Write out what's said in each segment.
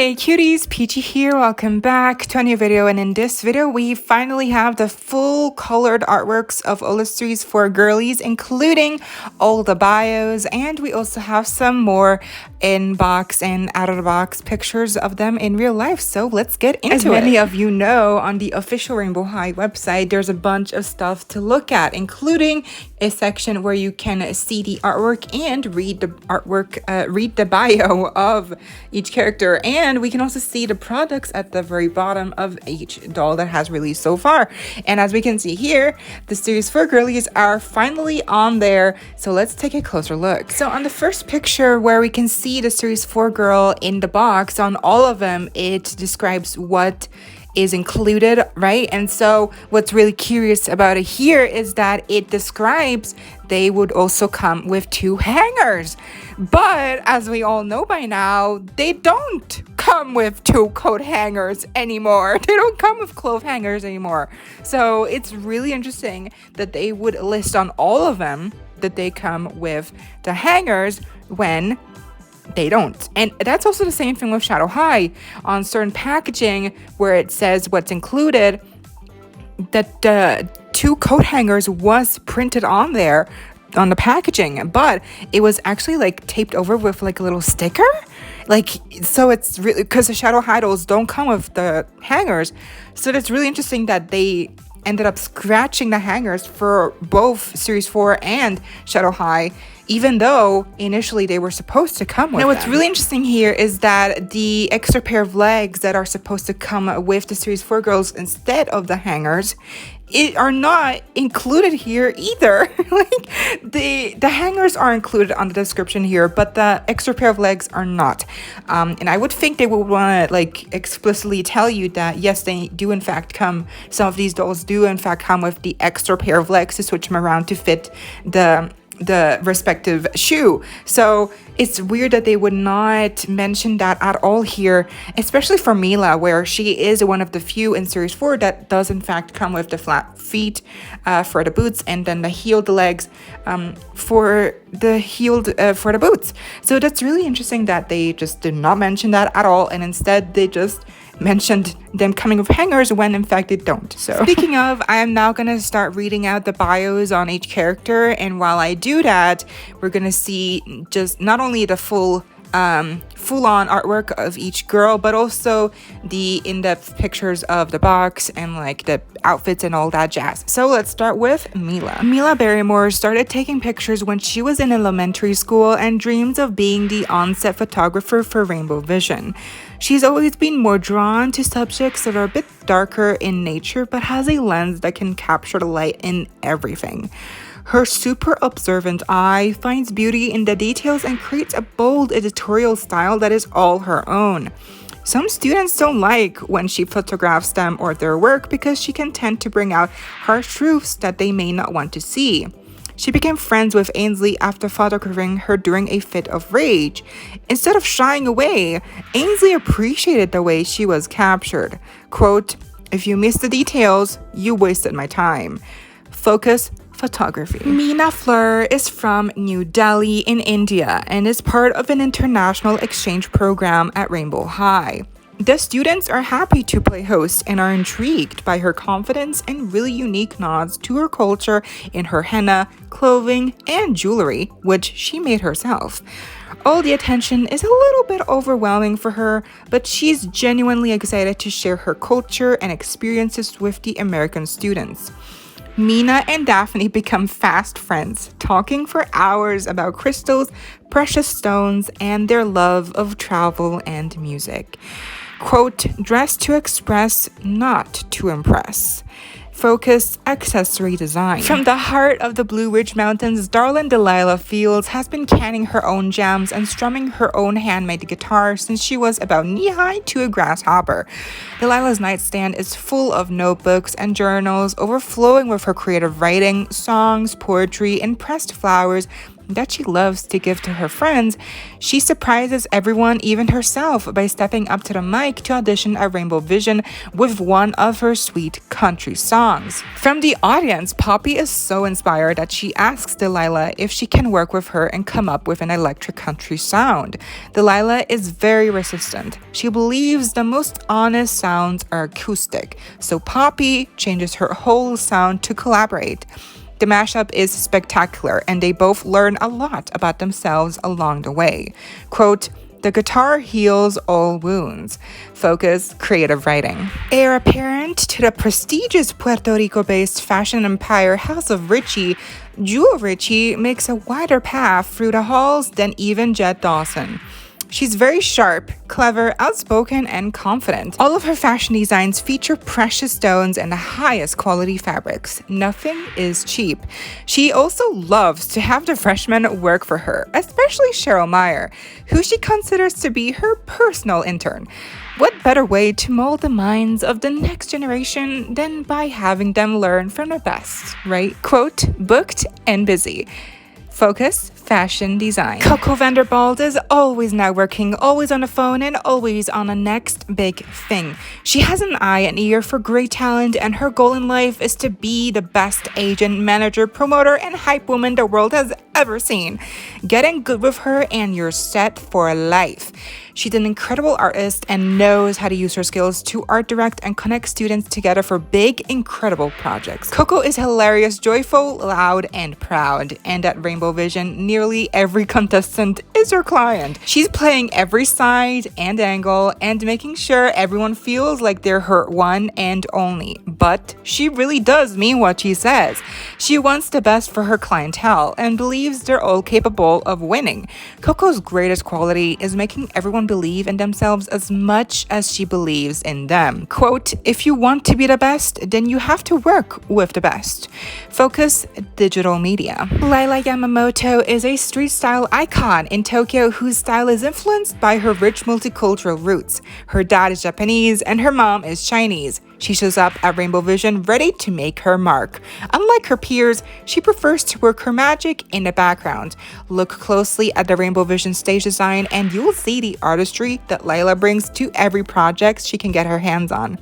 Hey cuties, Peachy here. Welcome back to a new video, and in this video we finally have the full colored artworks of all the series for girlies, including all the bios, and we also have some more in-box and out-of-the-box pictures of them in real life. So let's get into it. As many of you know, on the official Rainbow High website there's a bunch of stuff to look at, including a section where you can see the artwork and read the artwork, read the bio of each character, and we can also see the products at the very bottom of each doll that has released so far. And as we can see here, the series for girlies are finally on there, so let's take a closer look. So on the first picture where we can see the series 4 girl in the box, on all of them it describes what is included, right? And so what's really curious about it here is that it describes they would also come with 2 hangers, but as we all know by now, they don't come with 2 coat hangers anymore. They don't come with clothes hangers anymore. So it's really interesting that they would list on all of them that they come with the hangers when they don't. And that's also the same thing with Shadow High. On certain packaging where it says what's included, that the 2 coat hangers was printed on there on the packaging, but it was actually like taped over with like a little sticker. Like, so it's really, because the Shadow High dolls don't come with the hangers, so that's really interesting that they ended up scratching the hangers for both Series 4 and Shadow High, even though initially they were supposed to come with them. Now, what's really interesting here is that the extra pair of legs that are supposed to come with the Series 4 girls instead of the hangers are not included here either. Like, the hangers are included on the description here, but the extra pair of legs are not. And I would think they would want to like explicitly tell you that yes, they do in fact come, some of these dolls do in fact come with the extra pair of legs to switch them around to fit the respective shoe. So it's weird that they would not mention that at all here, especially for Mila, where she is one of the few in Series 4 that does in fact come with the flat feet for the boots, and then the heeled legs for the boots. So that's really interesting that they just did not mention that at all, and instead they just mentioned them coming with hangers when in fact they don't. So speaking of, I am now going to start reading out the bios on each character, and while I do that, we're going to see just not only the full-on artwork of each girl, but also the in-depth pictures of the box and like the outfits and all that jazz. So let's start with Mila. Mila Bradymore started taking pictures when she was in elementary school and dreams of being the on-set photographer for Rainbow Vision. She's always been more drawn to subjects that are a bit darker in nature, but has a lens that can capture the light in everything. Her super observant eye finds beauty in the details and creates a bold editorial style that is all her own. Some students don't like when she photographs them or their work because she can tend to bring out harsh truths that they may not want to see. She became friends with Ainsley after photographing her during a fit of rage. Instead of shying away, Ainsley appreciated the way she was captured. Quote, "If you miss the details, you wasted my time. Focus photography." Mina Fleur is from New Delhi in India and is part of an international exchange program at Rainbow High. The students are happy to play host and are intrigued by her confidence and really unique nods to her culture in her henna, clothing, and jewelry, which she made herself. All the attention is a little bit overwhelming for her, but she's genuinely excited to share her culture and experiences with the American students. Mina and Daphne become fast friends, talking for hours about crystals, precious stones, and their love of travel and music. Quote, "Dress to express, not to impress. Focus accessory design." From the heart of the Blue Ridge Mountains, darling Delilah Fields has been canning her own jams and strumming her own handmade guitar since she was about knee-high to a grasshopper. Delilah's nightstand is full of notebooks and journals, overflowing with her creative writing, songs, poetry, and pressed flowers that she loves to give to her friends, she surprises everyone, even herself, by stepping up to the mic to audition at Rainbow Vision with one of her sweet country songs. From the audience, Poppy is so inspired that she asks Delilah if she can work with her and come up with an electric country sound. Delilah is very resistant. She believes the most honest sounds are acoustic, so Poppy changes her whole sound to collaborate. The mashup is spectacular, and they both learn a lot about themselves along the way. Quote, "The guitar heals all wounds. Focus, creative writing." Heir apparent to the prestigious Puerto Rico-based fashion empire House of Richie, Jewel Richie makes a wider path through the halls than even Jed Dawson. She's very sharp, clever, outspoken, and confident. All of her fashion designs feature precious stones and the highest quality fabrics. Nothing is cheap. She also loves to have the freshmen work for her, especially Cheryl Meyer, who she considers to be her personal intern. What better way to mold the minds of the next generation than by having them learn from the best, right? Quote, "Booked and busy. Focus, fashion design." Coco Vanderbilt is always networking, always on the phone, and always on the next big thing. She has an eye and ear for great talent, and her goal in life is to be the best agent, manager, promoter, and hype woman the world has ever seen. Get in good with her and you're set for life. She's an incredible artist and knows how to use her skills to art direct and connect students together for big, incredible projects. Coco is hilarious, joyful, loud, and proud. And at Rainbow Vision, nearly every contestant is her client. She's playing every side and angle and making sure everyone feels like they're her one and only. But she really does mean what she says. She wants the best for her clientele and believes they're all capable of winning. Coco's greatest quality is making everyone believe in themselves as much as she believes in them. Quote, "If you want to be the best, then you have to work with the best." Focus, digital media. Layla Yamamoto is a street style icon in Tokyo whose style is influenced by her rich multicultural roots. Her dad is Japanese and her mom is Chinese. She shows up at Rainbow Vision ready to make her mark. Unlike her peers, she prefers to work her magic in the background. Look closely at the Rainbow Vision stage design and you'll see the artistry that Layla brings to every project she can get her hands on.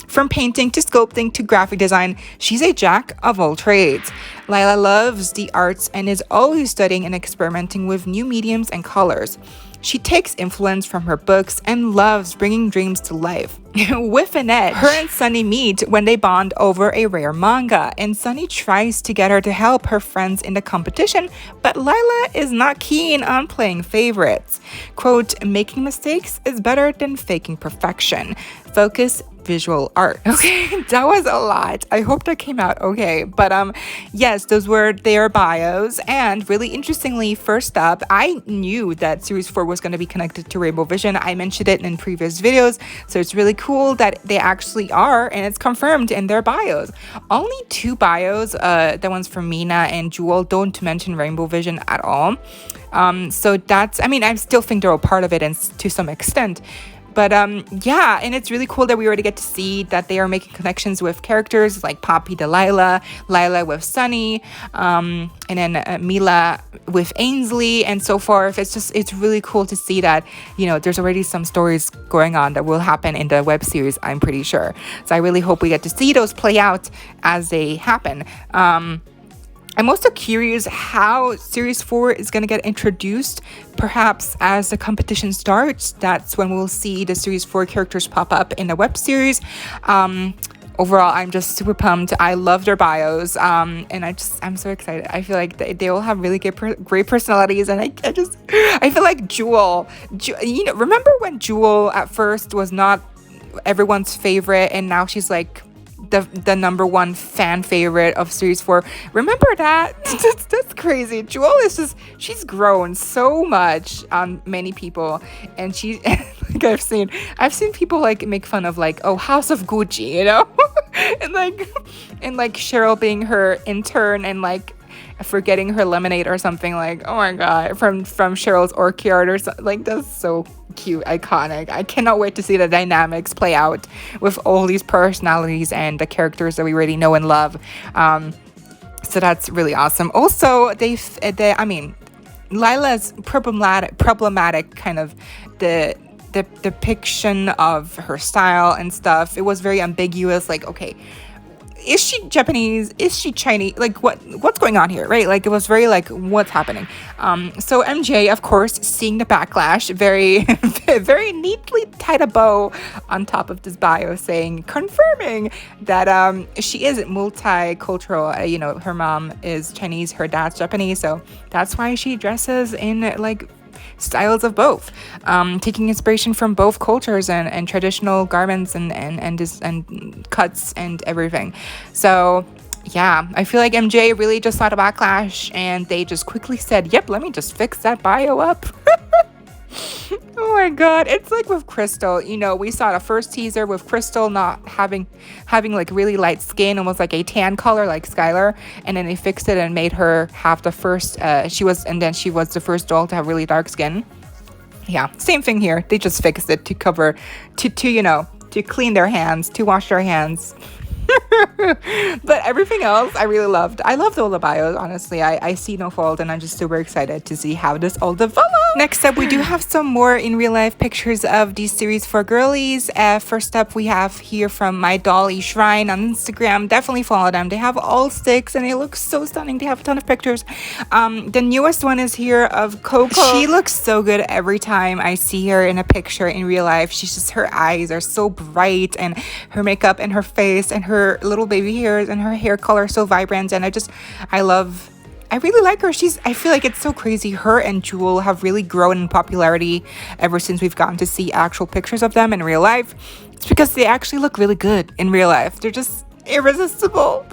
From painting to sculpting to graphic design, she's a jack of all trades. Layla loves the arts and is always studying and experimenting with new mediums and colors. She takes influence from her books and loves bringing dreams to life. With an edge, her and Sunny meet when they bond over a rare manga, and Sunny tries to get her to help her friends in the competition, but Layla is not keen on playing favorites. Quote, "Making mistakes is better than faking perfection. Focus, visual art." Okay, that was a lot. I hope that came out okay. But yes, those were their bios. And really interestingly, first up, I knew that Series 4 was going to be connected to Rainbow Vision. I mentioned it in previous videos, so it's really cool that they actually are, and it's confirmed in their bios. Only 2 bios, the ones from Mina and Jewel, don't mention Rainbow Vision at all. So that's, I mean, I still think they're a part of it and to some extent. But yeah, and it's really cool that we already get to see that they are making connections with characters like Poppy, Delilah, Layla with Sunny, and then Mila with Ainsley, and so forth. It's really cool to see that, you know, there's already some stories going on that will happen in the web series, I'm pretty sure. So I really hope we get to see those play out as they happen. I'm also curious how Series 4 is going to get introduced. Perhaps as the competition starts, that's when we'll see the Series 4 characters pop up in the web series. Overall, I'm just super pumped. I love their bios, and I'm so excited. I feel like they all have really great personalities, and I feel like Jewel, you know, remember when Jewel at first was not everyone's favorite, and now she's like the number one fan favorite of Series 4. Remember that? That's crazy. Jewel is she's grown so much on many people, and she like I've seen people like make fun of like, oh, House of Gucci, you know? and like Cheryl being her intern and like forgetting her lemonade or something, like, oh my god, from Cheryl's orchard or something. Like, that's so cute, iconic. I cannot wait to see the dynamics play out with all these personalities and the characters that we already know and love. So that's really awesome. Also, Lila's problematic kind of the depiction of her style and stuff. It was very ambiguous. Like, okay, is she Japanese? Is she Chinese? Like, what's going on here, right? Like, it was very like, what's happening? So MJ, of course, seeing the backlash, very very neatly tied a bow on top of this bio, saying, confirming that she is multicultural. You know, her mom is Chinese, her dad's Japanese, so that's why she dresses in like styles of both, taking inspiration from both cultures and traditional garments and cuts and everything. So yeah, I feel like MJ really just saw the backlash and they just quickly said, yep, let me just fix that bio up. Oh my god, it's like with Crystal, you know, we saw the first teaser with Crystal not having like really light skin, almost like a tan color like Skylar, and then they fixed it and made her have the first she was the first doll to have really dark skin. Yeah, same thing here. They just fixed it to cover to you know, to clean their hands, to wash their hands. But everything else I really loved. I loved all the bios, honestly. I see no fault, and I'm just super excited to see how this all develops. Next up, we do have some more in real life pictures of these series for girlies. First up, we have here from my Dolly Shrine on Instagram. Definitely follow them. They have all 6 and they look so stunning. They have a ton of pictures. The newest one is here of Coco. She looks so good every time I see her in a picture in real life. She's just, her eyes are so bright, and her makeup and her face and her little baby hairs and her hair color so vibrant, and I really like her. I feel like it's so crazy. Her and Jewel have really grown in popularity ever since we've gotten to see actual pictures of them in real life. It's because they actually look really good in real life. They're just irresistible.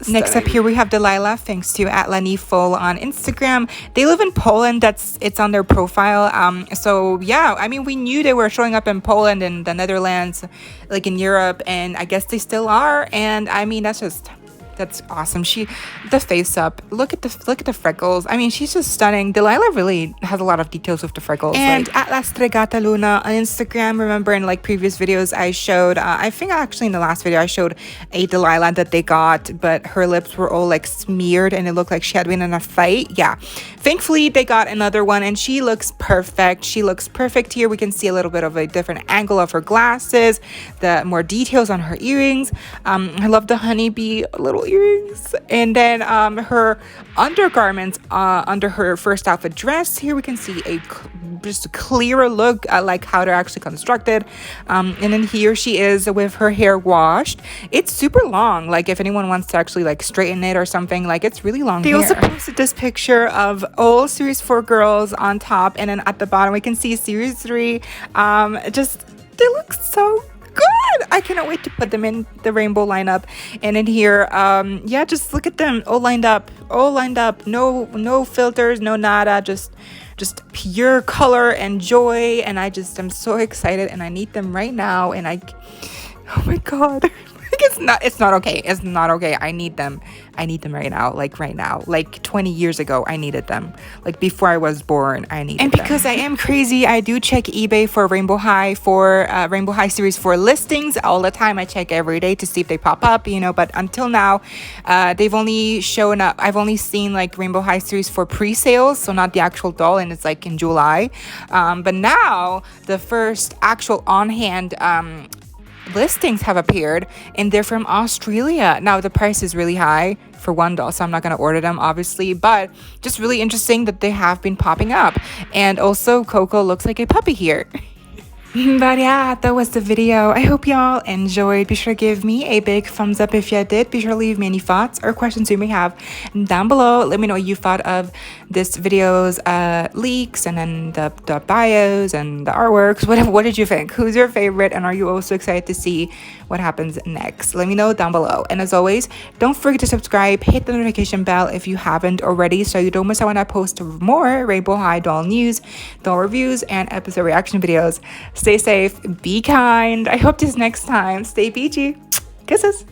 Next up here we have Delilah, thanks to @LaniFull on Instagram. They live in Poland. It's on their profile. So yeah, I mean, we knew they were showing up in Poland and the Netherlands, like in Europe, and I guess they still are. And I mean, that's awesome. The face up, look at the freckles. I mean, she's just stunning. Delilah really has a lot of details with the freckles. And at La Stregata Luna on Instagram, remember in like previous videos I showed, I think actually in the last video I showed a Delilah that they got, but her lips were all like smeared and it looked like she had been in a fight. Yeah, thankfully they got another one and she looks perfect. She looks perfect here. We can see a little bit of a different angle of her glasses, the more details on her earrings. I love the honeybee little earrings, and then her undergarments under her first outfit dress. Here we can see just a clearer look at like how they're actually constructed, and then here she is with her hair washed. It's super long, like if anyone wants to actually like straighten it or something, like it's really long. They also posted this picture of all series 4 girls on top, and then at the bottom we can see series 3. Just they look so good. I cannot wait to put them in the rainbow lineup. And in here, yeah, just look at them all lined up, no filters, no nada, just pure color and joy. And I'm so excited, and I need them right now. And oh my god. It's not okay. I need them right now, like 20 years ago I needed them, like before I was born I needed them. And because I am crazy, I do check eBay for Rainbow High series 4 listings all the time. I check every day to see if they pop up, you know, but until now they've only shown up. I've only seen like Rainbow High series 4 pre-sales, so not the actual doll, and it's like in July, but now the first actual on-hand listings have appeared, and they're from Australia. Now the price is really high for one doll, so I'm not going to order them obviously, but just really interesting that they have been popping up. And also Coco looks like a puppy here. But yeah, that was the video. I hope y'all enjoyed. Be sure to give me a big thumbs up if you did. Be sure to leave me any thoughts or questions you may have down below. Let me know what you thought of this video's leaks, and then the bios and the artworks. What did you think? Who's your favorite, and are you also excited to see what happens next? Let me know down below. And as always, don't forget to subscribe, hit the notification bell if you haven't already, so you don't miss out when I post more Rainbow High doll news, doll reviews, and episode reaction videos. Stay safe, be kind. I hope this next time. Stay peachy. Kisses.